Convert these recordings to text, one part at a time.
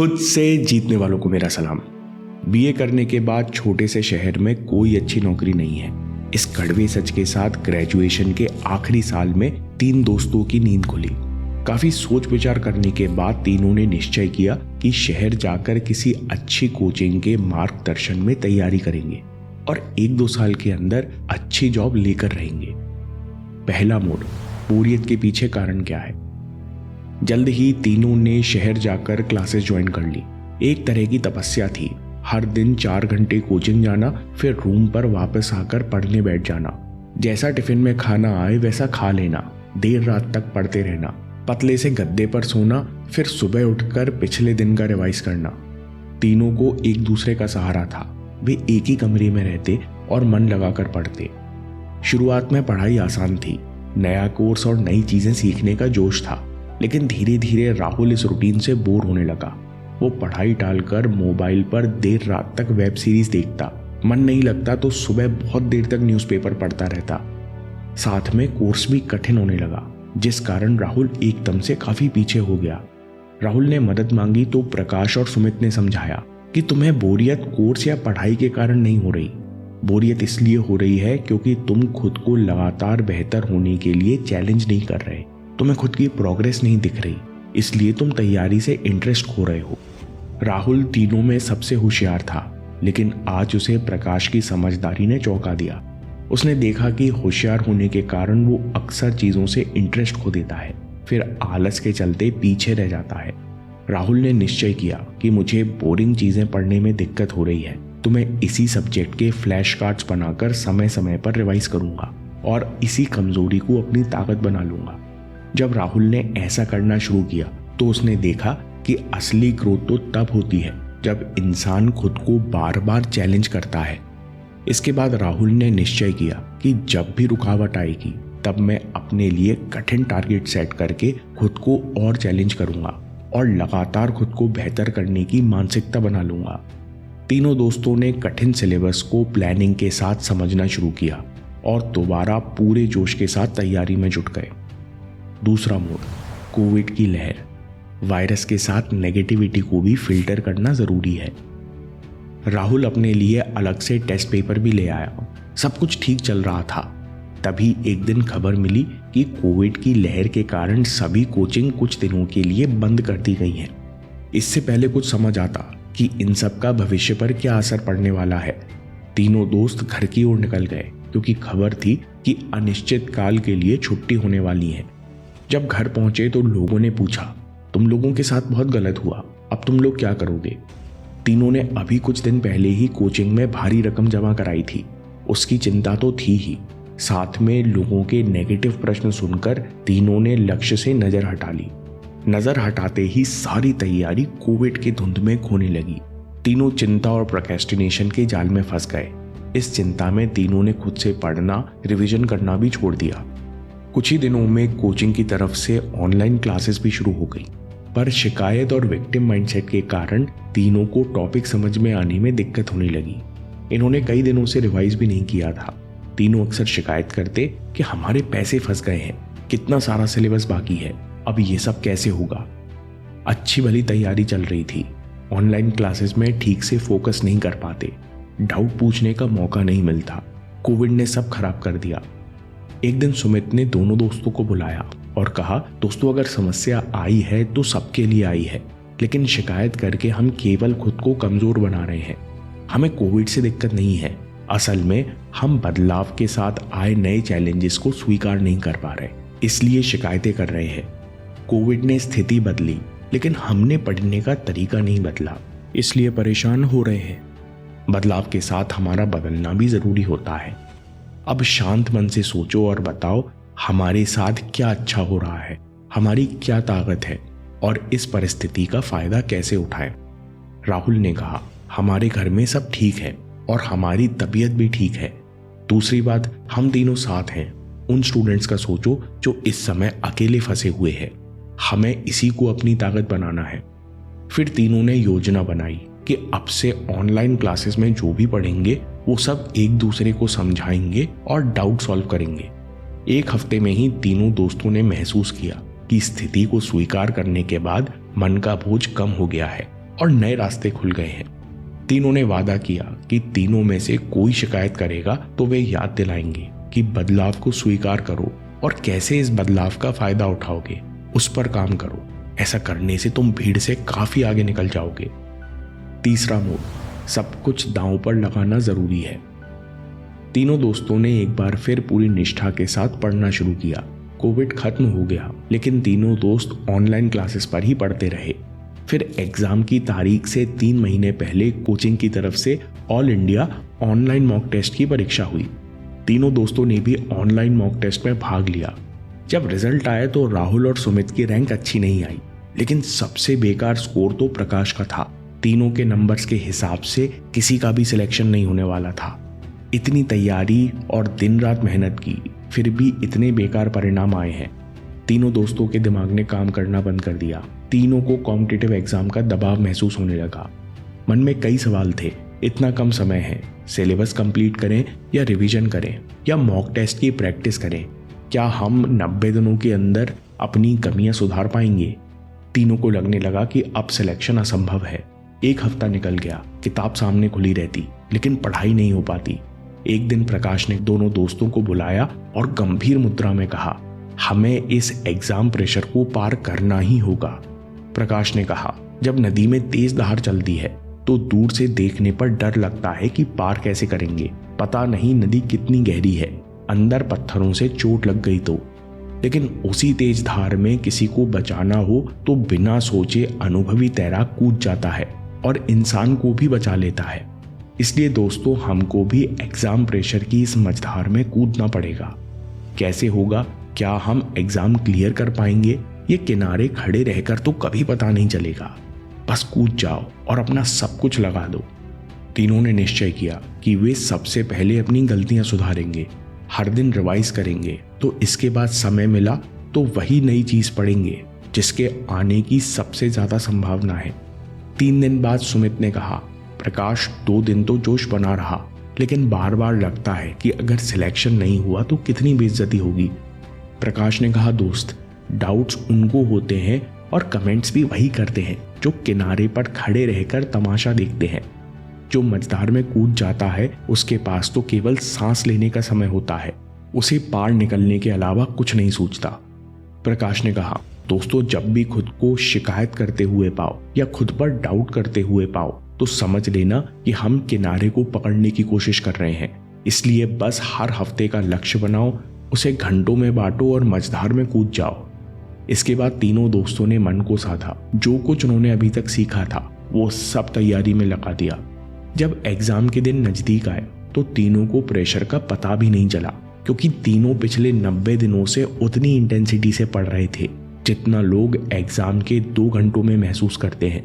खुद से जीतने वालों को मेरा सलाम। बीए करने के बाद छोटे से शहर में कोई अच्छी नौकरी नहीं है। इस कड़वे सच के साथ ग्रेजुएशन के आखिरी साल में 3 दोस्तों की नींद खुली। काफी सोच विचार करने के बाद तीनों ने निश्चय किया कि शहर जाकर किसी अच्छी कोचिंग के मार्गदर्शन में तैयारी करेंगे और 1-2 साल के अंदर अच्छी जॉब लेकर रहेंगे। पहला मोड़, बोरियत के पीछे कारण क्या है। जल्द ही तीनों ने शहर जाकर क्लासेस ज्वाइन कर ली। एक तरह की तपस्या थी। हर दिन 4 घंटे कोचिंग जाना, फिर रूम पर वापस आकर पढ़ने बैठ जाना। जैसा टिफिन में खाना आए वैसा खा लेना, देर रात तक पढ़ते रहना, पतले से गद्दे पर सोना, फिर सुबह उठकर पिछले दिन का रिवाइज करना। तीनों को एक दूसरे का सहारा था। वे एक ही कमरे में रहते और मन लगाकर पढ़ते। शुरुआत में पढ़ाई आसान थी, नया कोर्स और नई चीजें सीखने का जोश था, लेकिन धीरे धीरे राहुल इस रूटीन से बोर होने लगा। वो पढ़ाई टालकर मोबाइल पर देर रात तक वेब सीरीज देखता। मन नहीं लगता तो सुबह बहुत देर तक न्यूज़पेपर पढ़ता रहता। साथ में कोर्स भी कठिन होने लगा, जिस कारण राहुल एकदम से काफी पीछे हो गया। राहुल ने मदद मांगी तो प्रकाश और सुमित ने समझाया कि तुम्हें बोरियत कोर्स या पढ़ाई के कारण नहीं हो रही। बोरियत इसलिए हो रही है क्योंकि तुम खुद को लगातार बेहतर होने के लिए चैलेंज नहीं कर रहे। तुम्हें खुद की प्रोग्रेस नहीं दिख रही, इसलिए तुम तैयारी से इंटरेस्ट खो रहे हो। राहुल तीनों में सबसे होशियार था, लेकिन आज उसे प्रकाश की समझदारी ने चौंका दिया। उसने देखा कि होशियार होने के कारण वो अक्सर चीजों से इंटरेस्ट खो देता है, फिर आलस के चलते पीछे रह जाता है। राहुल ने निश्चय किया कि मुझे बोरिंग चीजें पढ़ने में दिक्कत हो रही है, तो मैं इसी सब्जेक्ट के फ्लैश कार्ड्स बनाकर समय समय पर रिवाइज करूंगा और इसी कमजोरी को अपनी ताकत बना लूंगा। जब राहुल ने ऐसा करना शुरू किया तो उसने देखा कि असली ग्रोथ तो तब होती है जब इंसान खुद को बार बार चैलेंज करता है। इसके बाद राहुल ने निश्चय किया कि जब भी रुकावट आएगी तब मैं अपने लिए कठिन टारगेट सेट करके खुद को और चैलेंज करूंगा और लगातार खुद को बेहतर करने की मानसिकता बना लूंगा। तीनों दोस्तों ने कठिन सिलेबस को प्लानिंग के साथ समझना शुरू किया और दोबारा पूरे जोश के साथ तैयारी में जुट गए। दूसरा मोड़, कोविड की लहर। वायरस के साथ नेगेटिविटी को भी फिल्टर करना जरूरी है। राहुल अपने लिए अलग से टेस्ट पेपर भी ले आया। सब कुछ ठीक चल रहा था, तभी एक दिन खबर मिली कि कोविड की लहर के कारण सभी कोचिंग कुछ दिनों के लिए बंद कर दी गई हैं। इससे पहले कुछ समझ आता कि इन सब का भविष्य पर क्या असर पड़ने वाला है, तीनों दोस्त घर की ओर निकल गए क्योंकि खबर थी कि अनिश्चित काल के लिए छुट्टी होने वाली है। जब घर पहुंचे तो लोगों ने पूछा, तुम लोगों के साथ बहुत गलत हुआ, अब तुम लोग क्या करोगे। तीनों ने अभी कुछ दिन पहले ही कोचिंग में भारी रकम जमा कराई थी, उसकी चिंता तो थी ही। साथ में लोगों के नेगेटिव प्रश्न सुनकर तीनों ने लक्ष्य से नजर हटा ली। नजर हटाते ही सारी तैयारी कोविड के धुंध में खोने लगी। तीनों चिंता और प्रोक्रेस्टिनेशन के जाल में फंस गए। इस चिंता में तीनों ने खुद से पढ़ना, रिवीजन करना भी छोड़ दिया। कुछ ही दिनों में कोचिंग की तरफ से ऑनलाइन क्लासेस भी शुरू हो गई, पर शिकायत और विक्टिम माइंडसेट के कारण तीनों को टॉपिक समझ में आने में दिक्कत होने लगी। इन्होंने कई दिनों से रिवाइज भी नहीं किया था। तीनों अक्सर शिकायत करते कि हमारे पैसे फंस गए हैं, कितना सारा सिलेबस बाकी है, अब ये सब कैसे होगा। अच्छी भली तैयारी चल रही थी, ऑनलाइन क्लासेस में ठीक से फोकस नहीं कर पाते, डाउट पूछने का मौका नहीं मिलता। कोविड ने सब खराब कर दिया। एक दिन सुमित ने दोनों दोस्तों को बुलाया और कहा, दोस्तों अगर समस्या आई है तो सबके लिए आई है, लेकिन शिकायत करके हम केवल खुद को कमजोर बना रहे हैं। हमें कोविड से दिक्कत नहीं है, असल में हम बदलाव के साथ आए नए चैलेंजेस को स्वीकार नहीं कर पा रहे, इसलिए शिकायतें कर रहे हैं। कोविड ने स्थिति बदली, लेकिन हमने पढ़ने का तरीका नहीं बदला, इसलिए परेशान हो रहे हैं। बदलाव के साथ हमारा बदलना भी जरूरी होता है। अब शांत मन से सोचो और बताओ हमारे साथ क्या अच्छा हो रहा है, हमारी क्या ताकत है और इस परिस्थिति का फायदा कैसे उठाएं। राहुल ने कहा, हमारे घर में सब ठीक है और हमारी तबीयत भी ठीक है। दूसरी बात, हम तीनों साथ हैं। उन स्टूडेंट्स का सोचो जो इस समय अकेले फंसे हुए हैं, हमें इसी को अपनी ताकत बनाना है। फिर तीनों ने योजना बनाई कि अब से ऑनलाइन क्लासेस में जो भी पढ़ेंगे वो सब एक दूसरे को समझाएंगे और डाउट सॉल्व करेंगे। एक हफ्ते में ही तीनों दोस्तों ने महसूस किया कि स्थिति को स्वीकार करने के बाद मन का बोझ कम हो गया है और नए रास्ते खुल गए हैं। तीनों ने वादा किया कि तीनों में से कोई शिकायत करेगा तो वे याद दिलाएंगे कि बदलाव को स्वीकार करो और कैसे इस बदलाव का फायदा उठाओगे, उस पर काम करो। ऐसा करने से तुम भीड़ से काफी आगे निकल जाओगे। तीसरा मोड़, सब कुछ दांव पर लगाना जरूरी है। तीनों दोस्तों ने एक बार फिर पूरी निष्ठा के साथ पढ़ना शुरू किया। कोविड खत्म हो गया, लेकिन तीनों दोस्त ऑनलाइन क्लासेस पर ही पढ़ते रहे। फिर एग्जाम की तारीख से 3 महीने पहले कोचिंग की तरफ से all India online mock test की परीक्षा हुई। तीनों दोस्तों ने भी ऑनलाइन मॉक टेस्ट में भाग लिया। जब रिजल्ट आया तो राहुल और सुमित की रैंक अच्छी नहीं आई, लेकिन सबसे बेकार स्कोर तो प्रकाश का था। तीनों के नंबर्स के हिसाब से किसी का भी सिलेक्शन नहीं होने वाला था। इतनी तैयारी और दिन रात मेहनत की, फिर भी इतने बेकार परिणाम आए हैं। तीनों दोस्तों के दिमाग ने काम करना बंद कर दिया। तीनों को कॉम्पिटिटिव एग्जाम का दबाव महसूस होने लगा। मन में कई सवाल थे। इतना कम समय है, सिलेबस कंप्लीट करें या रिवीजन करें या मॉक टेस्ट की प्रैक्टिस करें? क्या हम 90 दिनों के अंदर अपनी कमियां सुधार पाएंगे? तीनों को लगने लगा कि अब सिलेक्शन असंभव है। 1 हफ्ता निकल गया, किताब सामने खुली रहती, लेकिन पढ़ाई नहीं हो पाती। एक दिन प्रकाश ने दोनों दोस्तों को बुलाया और गंभीर मुद्रा में कहा, हमें इस एग्जाम प्रेशर को पार करना ही होगा। प्रकाश ने कहा, जब नदी में तेज धार चलती है तो दूर से देखने पर डर लगता है कि पार कैसे करेंगे। पता नहीं नदी कितनी गहरी है, अंदर पत्थरों से चोट लग गई तो। लेकिन उसी तेज धार में किसी को बचाना हो तो बिना सोचे अनुभवी तैराक कूद जाता है और इंसान को भी बचा लेता है। इसलिए दोस्तों, हमको भी एग्जाम प्रेशर की इस मझधार में कूदना पड़ेगा। कैसे होगा? क्या हम एग्जाम क्लियर कर पाएंगे? ये किनारे खड़े रहकर तो कभी पता नहीं चलेगा। बस कूद जाओ और अपना सब कुछ लगा दो। तीनों ने निश्चय किया कि वे सबसे पहले अपनी गलतियां सुधारेंगे, हर दिन रिवाइज करेंगे, तो इसके बाद समय मिला तो वही नई चीज पढ़ेंगे जिसके आने की सबसे ज्यादा संभावना है। 3 दिन बाद सुमित ने कहा, प्रकाश 2 दिन तो जोश बना रहा, लेकिन बार बार लगता है कि अगर सिलेक्शन नहीं हुआ तो कितनी बेइज्जती होगी। प्रकाश ने कहा, दोस्त, डाउट्स उनको होते हैं और कमेंट्स भी वही करते हैं जो किनारे पर खड़े रहकर तमाशा देखते हैं। जो मझधार में कूद जाता है उसके पास तो केवल सांस लेने का समय होता है, उसे पार निकलने के अलावा कुछ नहीं सूझता। प्रकाश ने कहा, दोस्तों, जब भी खुद को शिकायत करते हुए पाओ या खुद पर डाउट करते हुए पाओ तो समझ लेना कि हम किनारे को पकड़ने की कोशिश कर रहे हैं। इसलिए बस हर हफ्ते का लक्ष्य बनाओ, उसे घंटों में बांटो और मझधार में कूद जाओ। इसके बाद तीनों दोस्तों ने मन को साधा। जो कुछ उन्होंने अभी तक सीखा था वो सब तैयारी में लगा दिया। जब एग्जाम के दिन नजदीक आए तो तीनों को प्रेशर का पता भी नहीं चला, क्योंकि तीनों पिछले 90 दिनों से उतनी इंटेंसिटी से पढ़ रहे थे जितना लोग एग्जाम के 2 घंटों में महसूस करते हैं।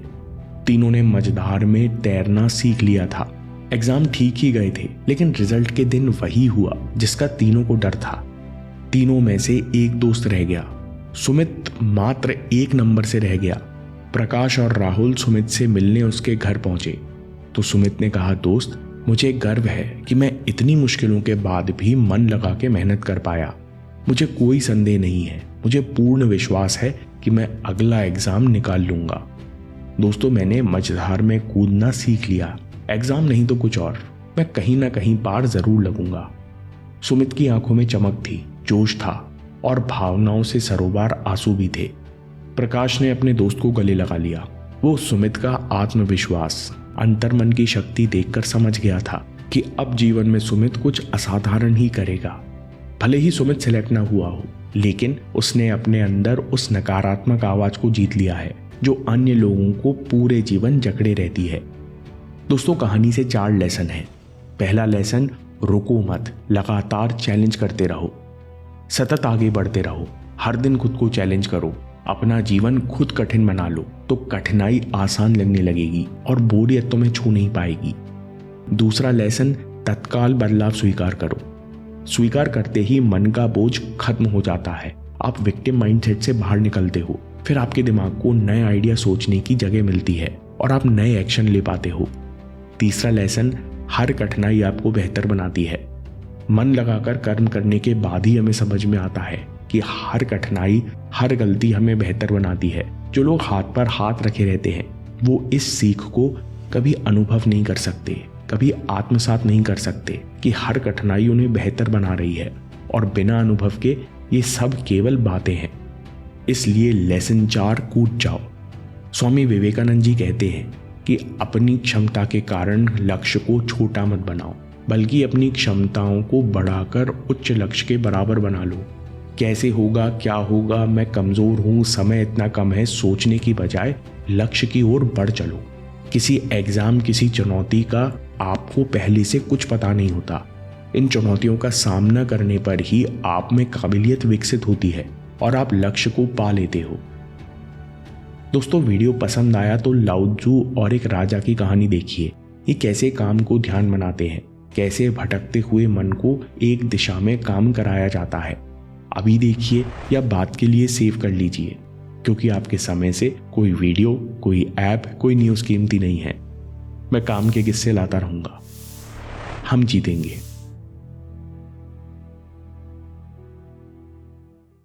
तीनों ने मझधार में तैरना सीख लिया था। एग्जाम ठीक ही गए थे, लेकिन रिजल्ट के दिन वही हुआ जिसका तीनों को डर था। तीनों में से एक दोस्त रह गया। सुमित मात्र 1 नंबर से रह गया। प्रकाश और राहुल सुमित से मिलने उसके घर पहुंचे तो सुमित ने कहा, दोस्त, मुझे गर्व है कि मैं इतनी मुश्किलों के बाद भी मन लगा के मेहनत कर पाया। मुझे कोई संदेह नहीं है, मुझे पूर्ण विश्वास है कि मैं अगला एग्जाम निकाल लूंगा। दोस्तों, मैंने मझधार में कूदना सीख लिया। एग्जाम नहीं तो कुछ और, मैं कहीं ना कहीं पार जरूर लगूंगा। सुमित की आंखों में चमक थी, जोश था और भावनाओं से सरोबार आंसू भी थे। प्रकाश ने अपने दोस्त को गले लगा लिया। वो सुमित का आत्मविश्वास, अंतर्मन की शक्ति देखकर समझ गया था कि अब जीवन में सुमित कुछ असाधारण ही करेगा। भले ही सुमित सिलेक्ट ना हुआ हो, लेकिन उसने अपने अंदर उस नकारात्मक आवाज को जीत लिया है जो अन्य लोगों को पूरे जीवन जकड़े रहती है। दोस्तों, कहानी से 4 लेसन हैं। पहला लेसन, रुको मत, लगातार चैलेंज करते रहो, सतत आगे बढ़ते रहो, हर दिन खुद को चैलेंज करो, अपना जीवन खुद कठिन बना लो तो कठिनाई आसान लगने लगेगी और बोरियत तुम्हें छू नहीं पाएगी। दूसरा लेसन, तत्काल बदलाव स्वीकार करो। स्वीकार करते ही मन का बोझ खत्म हो जाता है, आप विक्टिम माइंडसेट से बाहर निकलते हो, फिर आपके दिमाग को नए आइडिया सोचने की जगह मिलती है और आप नए एक्शन ले पाते हो। तीसरा लेसन, हर कठिनाई आपको बेहतर बनाती है। मन लगाकर कर्म करने के बाद ही हमें समझ में आता है कि हर कठिनाई, हर गलती हमें बेहतर बनाती है। जो लोग हाथ पर हाथ रखे रहते हैं वो इस सीख को कभी अनुभव नहीं कर सकते, कभी आत्मसात नहीं कर सकते कि हर कठिनाई उन्हें बेहतर बना रही है, और बिना अनुभव के ये सब केवल बातें हैं। इसलिए लेसन 4 कूद जाओ। स्वामी विवेकानंद जी कहते हैं कि अपनी क्षमता के कारण लक्ष्य को छोटा मत बनाओ, बल्कि अपनी क्षमताओं को बढ़ाकर उच्च लक्ष्य के बराबर बना लो। कैसे होगा, क्या होगा, मैं कमजोर हूँ, समय इतना कम है, सोचने की बजाय लक्ष्य की ओर बढ़ चलो। किसी एग्जाम, किसी चुनौती का आपको पहले से कुछ पता नहीं होता। इन चुनौतियों का सामना करने पर ही आप में काबिलियत विकसित होती है और आप लक्ष्य को पा लेते हो। दोस्तों, वीडियो पसंद आया तो लाओत्जू और एक राजा की कहानी देखिए। ये कैसे काम को ध्यान बनाते हैं, कैसे भटकते हुए मन को एक दिशा में काम कराया जाता है। अभी देखिए या बात के लिए सेव कर लीजिए, क्योंकि आपके समय से कोई वीडियो, कोई ऐप, कोई न्यूज़ कीमती नहीं है। मैं काम के किस्से लाता रहूंगा। हम जीतेंगे।